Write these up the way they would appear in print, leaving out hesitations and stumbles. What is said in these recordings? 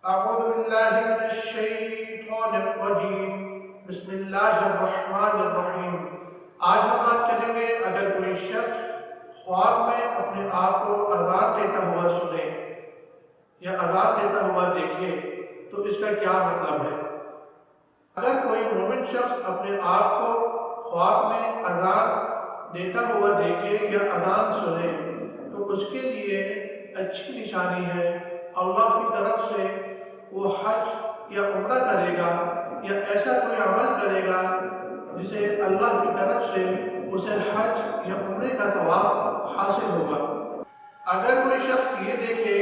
أعوذ بالله من الشيطان الرجيم بسم اللہ الرحمن الرحیم۔ آج ہم بات کریں گے اگر کوئی شخص خواب میں اپنے آپ کو اذان دیتا ہوا سنے یا اذان دیتا ہوا دیکھے تو اس کا کیا مطلب ہے۔ اگر کوئی مومن شخص اپنے آپ کو خواب میں اذان دیتا ہوا دیکھے یا اذان سنے تو اس کے لیے اچھی نشانی ہے۔ اللہ کی طرف سے وہ حج یا عمرہ کرے گا یا ایسا کوئی عمل کرے گا جسے اللہ کی طرف سے اسے حج یا عمرے کا ثواب حاصل ہوگا۔ اگر کوئی شخص یہ دیکھے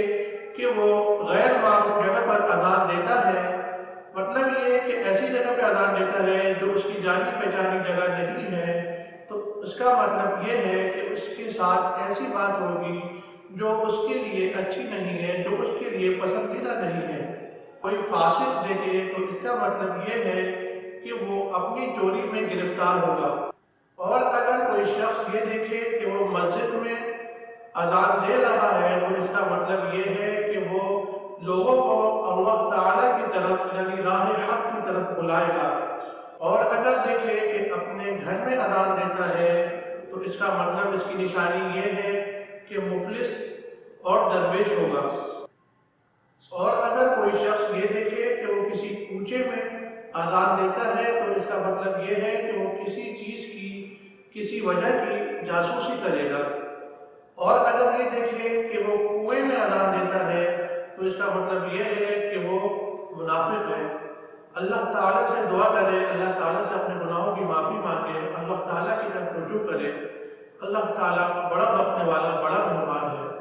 کہ وہ غیر معروف جگہ پر اذان دیتا ہے، مطلب یہ ہے کہ ایسی جگہ پہ اذان دیتا ہے جو اس کی جانی پہچانی جگہ نہیں ہے، تو اس کا مطلب یہ ہے کہ اس کے ساتھ ایسی بات ہوگی جو اس کے لیے اچھی نہیں ہے، جو اس کے لیے پسندیدہ نہیں ہے۔ کوئی فاسق دیکھے تو اس کا مطلب یہ ہے کہ وہ اپنی چوری میں گرفتار ہوگا۔ اور اگر کوئی شخص یہ دیکھے کہ وہ مسجد میں اذان دے رہا ہے تو اس کا مطلب یہ ہے کہ وہ لوگوں کو اللہ تعالیٰ کی طرف یعنی راہ حق کی طرف بلائے گا۔ اور اگر دیکھے کہ اپنے گھر میں اذان دیتا ہے تو اس کا مطلب اس کی نشانی یہ ہے کہ مفلس اور درویش ہوگا۔ اور اگر کوئی شخص یہ دیکھے کہ وہ کسی کوچے میں اذان دیتا ہے تو اس کا مطلب یہ ہے کہ وہ کسی چیز کی کسی وجہ کی جاسوسی کرے گا۔ اور اگر یہ دیکھے کہ وہ کنویں میں اذان دیتا ہے تو اس کا مطلب یہ ہے کہ وہ منافق ہے۔ اللہ تعالیٰ سے دعا کرے، اللہ تعالیٰ سے اپنے گناہوں کی معافی مانگے، اللہ تعالیٰ کی طرف رجوع کرے۔ اللہ تعالیٰ بڑا بخشنے والا، بڑا مہربان ہے۔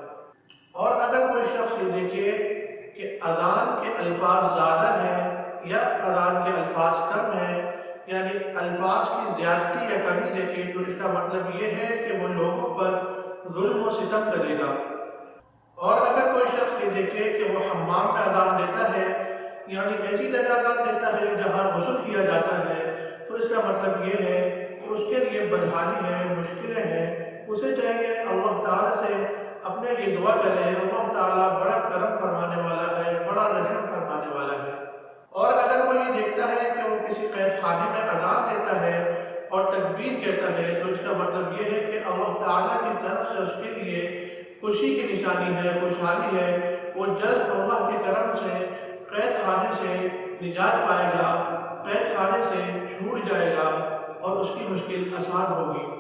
اور اگر کوئی شخص یہ دیکھے کہ اذان کے الفاظ زیادہ ہیں یا اذان کے الفاظ کم ہیں، یعنی الفاظ کی زیادتی یا کمی دیکھے تو اس کا مطلب یہ ہے کہ وہ لوگوں پر ظلم و ستم کرے گا۔ اور اگر کوئی شخص یہ دیکھے کہ وہ حمام میں اذان دیتا ہے یعنی ایسی جگہ اذان دیتا ہے جہاں غسل کیا جاتا ہے تو اس کا مطلب یہ ہے کہ اس کے لیے بدحالی ہے، مشکلیں ہیں۔ اسے چاہیے اللہ تعالیٰ سے اپنے لیے دعا کرے، اللہ تعالیٰ بڑا کرم فرمانے والا ہے، بڑا رحم فرمانے والا ہے۔ اور اگر وہ یہ دیکھتا ہے کہ وہ کسی قید خانے میں اذان دیتا ہے اور تکبیر کہتا ہے تو اس کا مطلب یہ ہے کہ اللہ تعالیٰ کی طرف سے اس کے لیے خوشی کی نشانی ہے، خوشحالی ہے۔ وہ جلد اللہ کے کرم سے قید خانے سے نجات پائے گا، قید خانے سے چھوٹ جائے گا اور اس کی مشکل آسان ہوگی۔